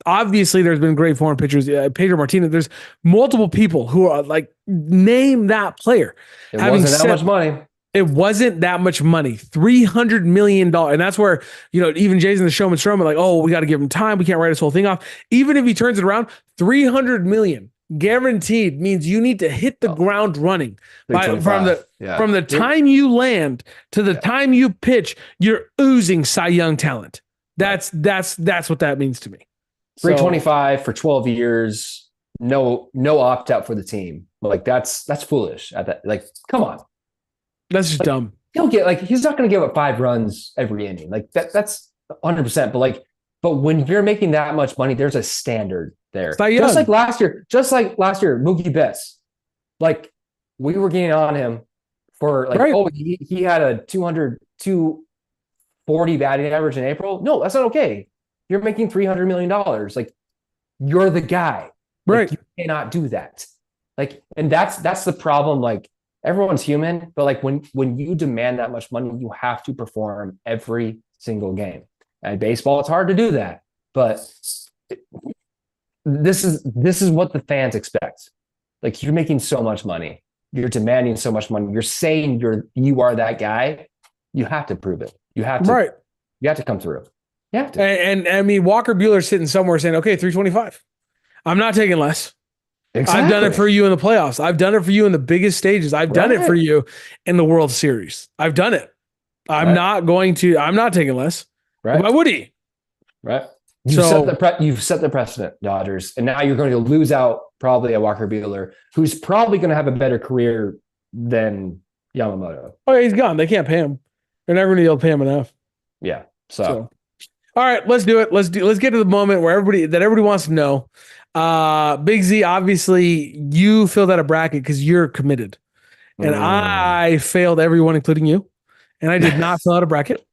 Obviously, there's been great foreign pitchers. Pedro Martinez. There's multiple people who are like, name that player. it wasn't that much money. It wasn't that much money, $300 million. And that's where, even Jason the Showman Stroman, like, oh, we got to give him time. We can't write this whole thing off. Even if he turns it around, $300 million guaranteed means you need to hit the ground running from the time you land to the time you pitch. You're oozing Cy Young talent. That's what that means to me. 325 for 12 years. No opt out for the team. Like that's foolish. At that, like, come on. That's just dumb. He'll get he's not going to give up 5 runs every inning. Like that's 100%. But when you're making that much money, there's a standard there. Just like last year, Mookie Betts. Like we were getting on him for like, oh, he had a 240 batting average in April. No, that's not okay. You're making $300 million. Like you're the guy. Right. Like, you cannot do that. Like, and that's the problem. Like everyone's human, but like when you demand that much money, you have to perform every single game. And baseball, it's hard to do that. But this is what the fans expect. Like you're making so much money. You're demanding so much money. You're saying you are that guy. You have to prove it. You have to. You have to come through. You have to. And I mean, Walker Buehler's sitting somewhere saying, okay, 325. I'm not taking less. Exactly. I've done it for you in the playoffs. I've done it for you in the biggest stages. I've done it for you in the World Series. I've done it. I'm not taking less. Right. Why would he? Right. You've set the precedent, Dodgers. And now you're going to lose out probably a Walker Buehler, who's probably going to have a better career than Yamamoto. Oh, yeah, he's gone. They can't pay him. They're never going to be able to pay him enough. Yeah. So. All right, let's do it. Let's get to the moment where everybody wants to know. Big Z, obviously you filled out a bracket because you're committed. And I failed everyone, including you. And I did not fill out a bracket.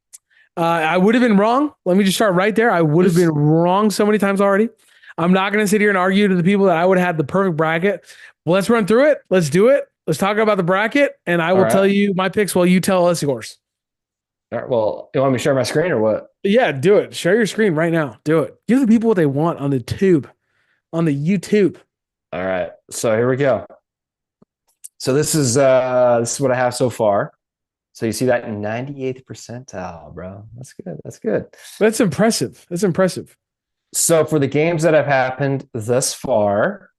I would have been wrong. Let me just start right there. I would have been wrong so many times already. I'm not going to sit here and argue to the people that I would have had the perfect bracket. Well, let's run through it. Let's do it. Let's talk about the bracket. And I will tell you my picks while you tell us yours. All right. Well, you want me to share my screen or what? Yeah, do it. Share your screen right now. Do it. Give the people what they want on the tube. On the YouTube. All right. So here we go. So this is what I have so far. So you see that 98th percentile, bro. That's good. That's good. That's impressive. So for the games that have happened thus far,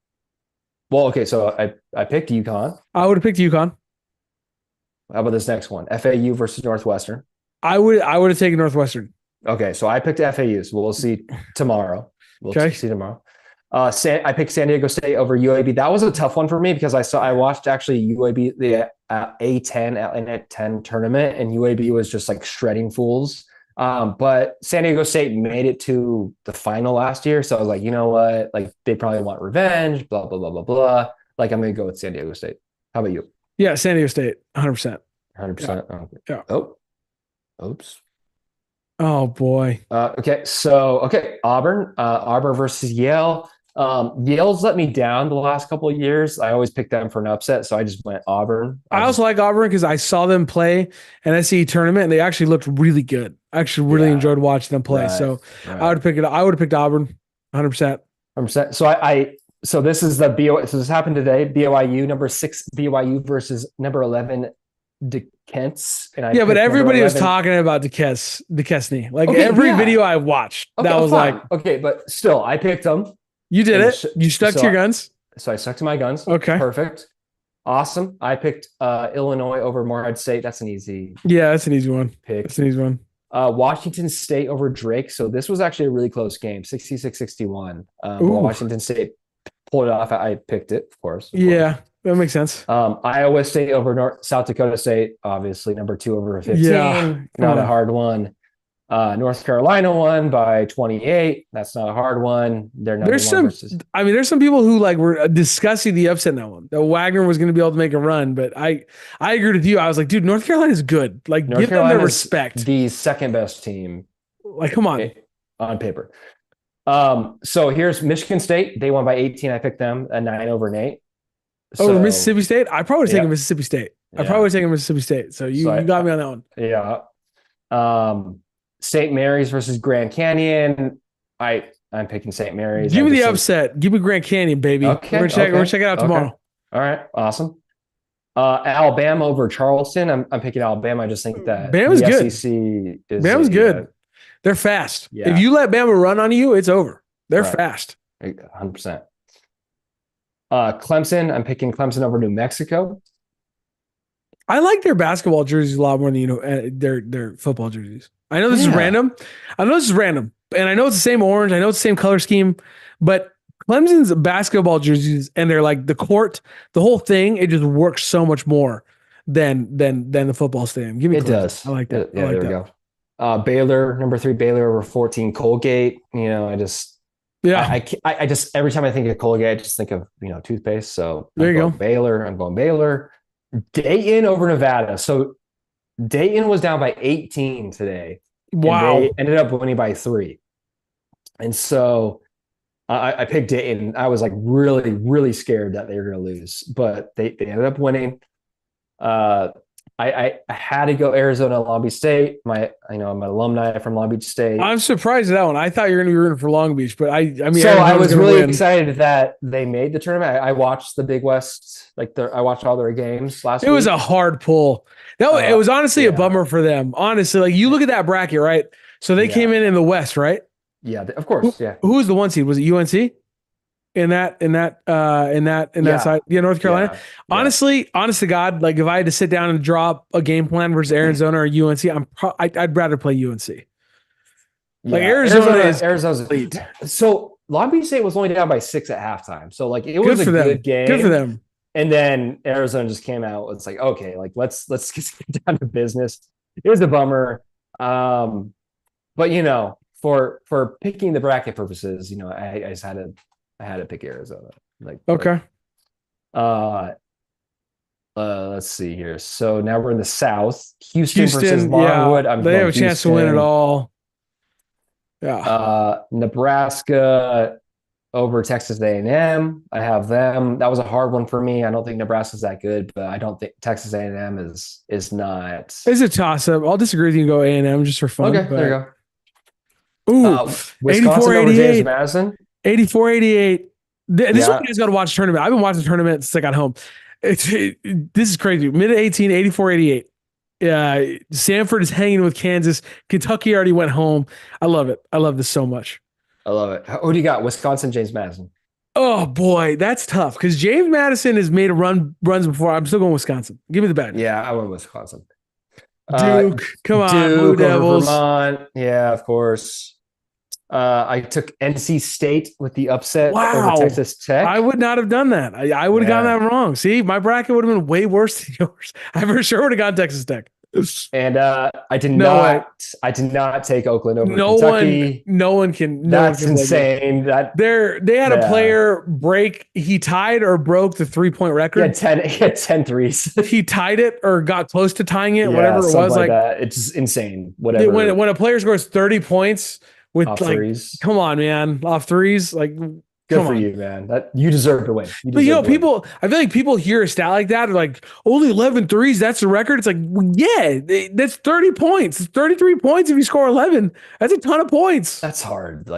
well, okay. So I picked UConn. I would have picked UConn. How about this next one? FAU versus Northwestern. I would have taken Northwestern. Okay, so I picked FAU. So we'll see tomorrow. See tomorrow. I picked San Diego State over UAB. That was a tough one for me because I watched actually UAB the A10 at 10 tournament, and UAB was just like shredding fools. But San Diego State made it to the final last year, so I was like, you know what? Like they probably want revenge. Blah blah blah blah blah. Like I'm gonna go with San Diego State. How about you? Yeah, San Diego State, 100%. 100%. Yeah. Oh, oops. Oh boy. Okay. Auburn versus Yale. Yale's let me down the last couple of years. I always pick them for an upset, so I just went Auburn. I also like Auburn because I saw them play an SEC tournament and they actually looked really good. I actually really enjoyed watching them play. I would have picked it. I would have picked Auburn, 100%. 100%. So this is the BYU. So this happened today. BYU number 6 BYU versus number 11 DeKent's. But everybody was talking about Duquesne. Like every video I watched, that was fine. Like, okay, but still, I picked them. You did it. You stuck to your guns. So I stuck to my guns. Okay, perfect, awesome. I picked Illinois over Morehead State. That's an easy. Yeah, that's an easy one. Pick. That's an easy one. Washington State over Drake. So this was actually a really close game, 66-61. Ooh, Washington State pulled it off. I picked it, of course. yeah, that makes sense. Iowa State over South Dakota State, obviously number 2 over Yeah, 15. come Not a on. hard one. North Carolina won by 28. That's not a hard one. They're number There's one some, versus I mean, there's some people who like were discussing the upset in that one. That Wagner was going to be able to make a run, but I agreed with you. I was like, dude, North Carolina is good. Like, North give them their Carolina's respect. the second best team Like, come on. on paper. So here's Michigan State. They won by 18. I picked them a 9 over an 8. Over So Mississippi State, I probably would have taken yeah, Mississippi State. I probably yeah. would have taken Mississippi State. So So you got me on that one. yeah. St. Mary's versus Grand Canyon. I'm picking St. Mary's. Give I me the just think, upset. Give me Grand Canyon, baby. okay, We're gonna check it out okay. tomorrow. All right, awesome. Alabama over Charleston. I'm picking Alabama. I just think that Bama's the good. SEC is Bama's good. They're fast. Yeah. If you let Bama run on you, it's over. They're Right. fast. 100%. Clemson. I'm picking Clemson over New Mexico. I like their basketball jerseys a lot more than their football jerseys. I know this is Yeah. random. I know this is random, and I know it's the same orange. I know it's the same color scheme, but Clemson's basketball jerseys and they're like the court, the whole thing. It just works so much more than the football stadium. Give me It Clemson. does. I like that. Yeah, I like there we that. go. Baylor, number 3, Baylor over 14, Colgate. I just Yeah, I just every time I think of Colgate, I just think of toothpaste. So there you go. Baylor. I'm going Baylor. Dayton over Nevada. So Dayton was down by 18 today. Wow. And they ended up winning by 3. And so I picked Dayton. I was like really, really scared that they were going to lose, but they ended up winning. I had to go Arizona, Long Beach State. I'm an alumni from Long Beach State. I'm surprised at that one. I thought you were going to be rooting for Long Beach, but I mean, So I Arizona's was gonna really win. excited that they made the tournament. I watched the Big West, I watched all their games last week. It was a hard pull. It was honestly a yeah. bummer for them. Honestly, like you look at that bracket, right? So they came in the West, right? Yeah, of course. Yeah. Who was the 1 seed? Was it UNC? In that side? Yeah, North Carolina. Yeah. Honestly, honest to God, like if I had to sit down and draw up a game plan versus Arizona or UNC, I'd rather play UNC. Like Arizona's elite. So Long Beach State was only down by 6 at halftime. So it was a good game. Good for them. And then Arizona just came out. It's like, okay, let's get down to business. It was a bummer. But for picking the bracket purposes, I just had to pick Arizona. Okay. Let's see here. So now we're in the South. Houston versus Longwood. Yeah, they have a chance to win it all. Yeah. Nebraska over Texas A&M. I have them. That was a hard one for me. I don't think Nebraska's that good, but I don't think Texas A&M is not. It's a toss-up. I'll disagree with you and go A&M just for fun. Okay, there you go. Ooh, Wisconsin over James Madison. 84-88. This one you guys got to watch the tournament. I've been watching the tournament since I got home. This is crazy. Mid-18, 84-88. Samford is hanging with Kansas. Kentucky already went home. I love it. I love this so much. I love it. Who do you got? Wisconsin, James Madison. Oh boy, that's tough because James Madison has made runs before. I'm still going Wisconsin. Give me the bet. Yeah, I went Wisconsin. Duke, come on, Duke Blue Devils. Vermont. Yeah, of course. I took NC State with the upset over Texas Tech. I would not have done that. I would have gotten that wrong. See, my bracket would have been way worse than yours. I for sure would have gone Texas Tech. And I did not take Oakland over Kentucky. No one can. That's insane. They had a player break. He tied or broke the 3-point record. He had 10 threes. He tied it or got close to tying it. Whatever it was, like that. It's insane. Whatever. When a player scores 30 points with off threes, come on, man, off threes, like. Good for you, man. You deserve to win. But people, I feel like people hear a stat like that, like only 11 threes, that's the record. It's like, well, yeah, that's 30 points. It's 33 points if you score 11. That's a ton of points. That's hard.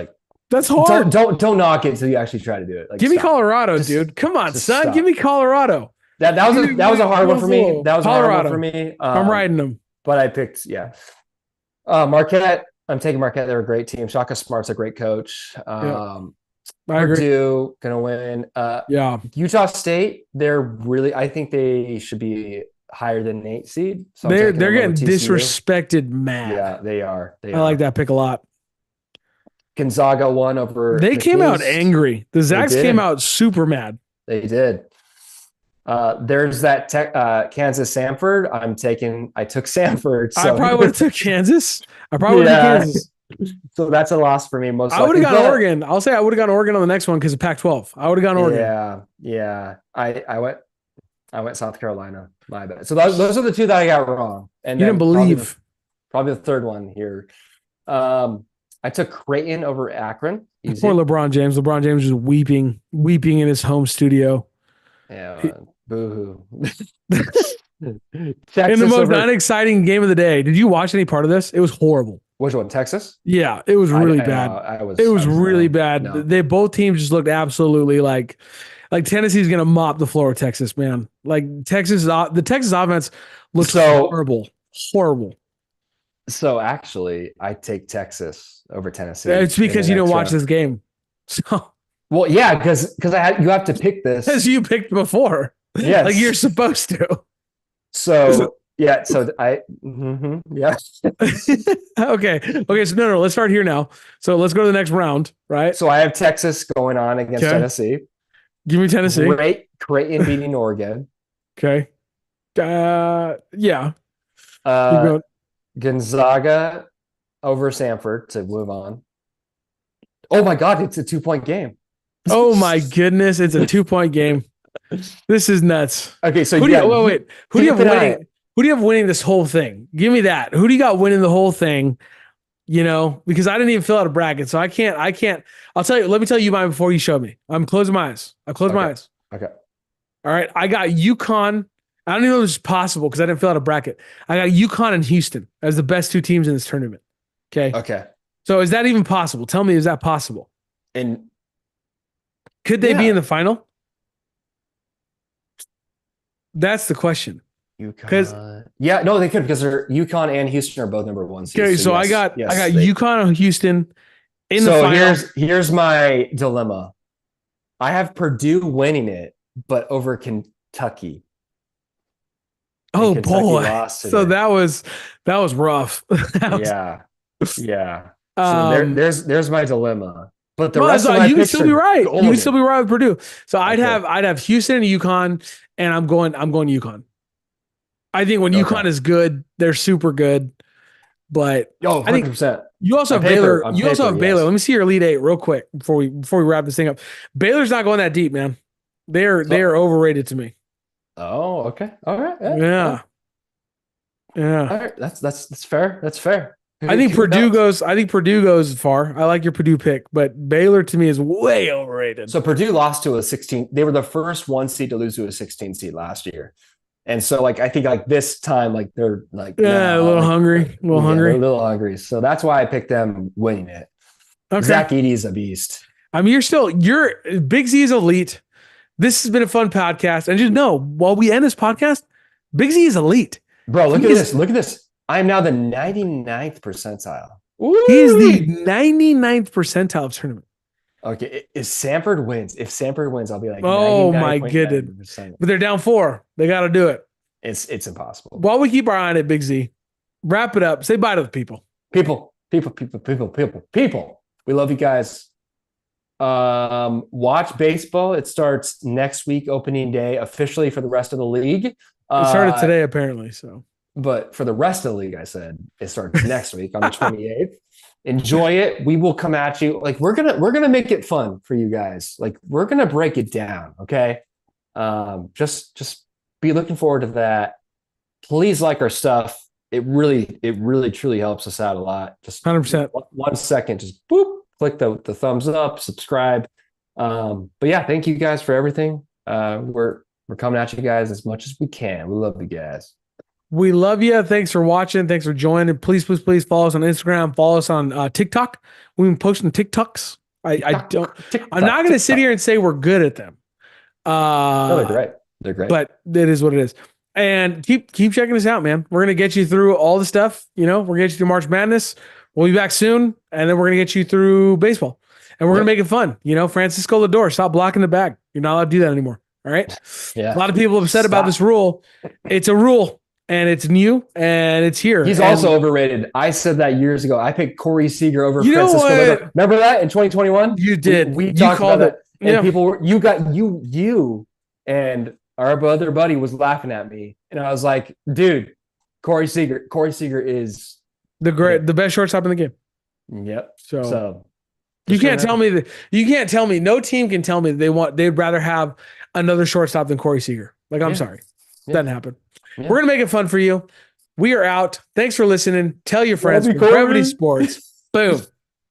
That's hard. Don't knock it until you actually try to do it. Give me Colorado, dude. Come on, son. Stop. Give me Colorado. That was a hard one for me. That was a hard one for me. I'm riding them. But I picked, Marquette. I'm taking Marquette. They're a great team. Shaka Smart's a great coach. Purdue gonna win. Utah State, I think they should be higher than an 8 seed. So I'm They're taking they're them over getting TCU. disrespected mad. Yeah, they are. They I like are. that pick a lot. Gonzaga won over They came out McNeese. angry. The They Zags came did. out super mad. They did. There's that Kansas Samford. I took Samford. I So probably would have took Kansas. I probably would have took yeah. Kansas. So that's a loss for me, most I would have likely. gone But Oregon. I'll say I would have gone Oregon on the next one because of Pac-12. I would have gone Oregon. yeah. I went South Carolina. My bad. So those are the two that I got wrong. And You didn't then believe. probably the third one here. I took Creighton over Akron. Poor Easy. LeBron James. LeBron James was weeping in his home studio. Yeah, boo hoo. In the Texas most over unexciting game of the day. Did you watch any part of this? It was horrible. which one? Texas? Yeah, it was really I bad. know. It was I was really no, bad. no. They both teams just looked absolutely like Tennessee's gonna mop the floor with Texas, man. Like the Texas offense looks So horrible, horrible. so actually, I take Texas over Tennessee It's in the because you didn't next watch round. this game, so Well, yeah, because you have to pick as this. you picked before, like you're Yes. supposed to. So yeah. So yeah. Okay. So no. Let's start here now. So let's go to the next round, right? So I have Texas going on against Okay. Tennessee. Give me Tennessee. Great Creighton beating Oregon. Okay. Yeah. Keep Uh, going. Gonzaga over Samford to move on. Oh my God, it's a 2-point game. Oh my goodness, it's a 2-point game. This is nuts. Okay, so Who do you wait? Who do you have keep an winning? Who do you have winning this whole thing? Give me that. Who do you got winning the whole thing? You know, because I didn't even fill out a bracket, so I can't. I'll tell you. Let me tell you mine before you show me. I'm closing my eyes. I closed my eyes. Okay. All right. I got UConn. I don't even know if this is possible because I didn't fill out a bracket. I got UConn and Houston as the best two teams in this tournament. Okay. Okay. So is that even possible? Tell me, is that possible? And Could they be Yeah. in the final? That's the question. UConn. Yeah, no, they could because they're UConn and Houston are both number 1 seeds. Okay, so yes, I got they- UConn and Houston in the So final. here's my dilemma. I have Purdue winning it, but over Kentucky. Oh Kentucky boy. lost So today. that was rough. Yeah. So Um, there's my dilemma. But the well, rest of my you can picks still are be right. You golden. can still be right with Purdue. So I'd Okay. have Houston and UConn, and I'm going UConn. I think when Okay. UConn is good, they're super good. But Oh, I think 100%. you also On have paper- Baylor. on You also paper, have Baylor. yes. Let me see your Elite Eight real quick before we wrap this thing up. Baylor's not going that deep, man. They are overrated to me. Oh, okay. All right. Yeah. All right. That's fair. That's fair. I think Keep it Purdue balanced. goes far. I like your Purdue pick, but Baylor to me is way overrated. So Purdue lost to a 16. They were the first 1 seed to lose to a 16 seed last year. And so I think this time they're a little hungry. They're a little hungry. So that's why I picked them winning it. Okay. Zach Edey's a beast. I mean, you're Big Z is elite. This has been a fun podcast. And just know, while we end this podcast, Big Z is elite. Bro, look at this. Look at this. I am now the 99th percentile. He is the 99th percentile of tournament. Okay. If Samford wins, I'll be like, Oh my goodness. 99.9%. But they're down 4. They got to do it. It's impossible. While we keep our eye on it, Big Z, wrap it up. Say bye to the people. People. We love you guys. Watch baseball. It starts next week, opening day, officially for the rest of the league. It started today, apparently. So, but for the rest of the league, I said it starts next week on the 28th. Enjoy it. We will come at you. We're gonna make it fun for you guys. We're gonna break it down. Okay. Just be looking forward to that. Please like our stuff. It really truly helps us out a lot. Just 100%. 1 second, just boop, click the thumbs up, subscribe. But yeah, thank you guys for everything. We're coming at you guys as much as we can. We love you guys. We love you. Thanks for watching. Thanks for joining. Please follow us on Instagram. Follow us on TikTok. We've been posting TikToks. I'm not going to sit here and say we're good at them. No, they're great. They're great. But it is what it is. And keep checking us out, man. We're going to get you through all the stuff. We're going to get you through March Madness. We'll be back soon. And then we're going to get you through baseball. And we're going to make it fun. Francisco Lindor, stop blocking the bag. You're not allowed to do that anymore. All right. Yeah. A lot of people upset about this rule. It's a rule and it's new and it's here. He's also overrated. I said that years ago. I picked Corey Seager over You know Francisco what? Lindor. Remember that in 2021? You did. We You talked called about it. that. And Yeah. people were, you and our other buddy was laughing at me. And I was like, dude, Corey Seager is the best shortstop in the game. Yep. So you can't tell me that. You can't tell me. No team can tell me they'd rather have another shortstop than Corey Seager. Like, I'm sorry. Doesn't happen. We're going to make it fun for you. We are out. Thanks for listening. Tell your friends. Brevity Sports. Boom.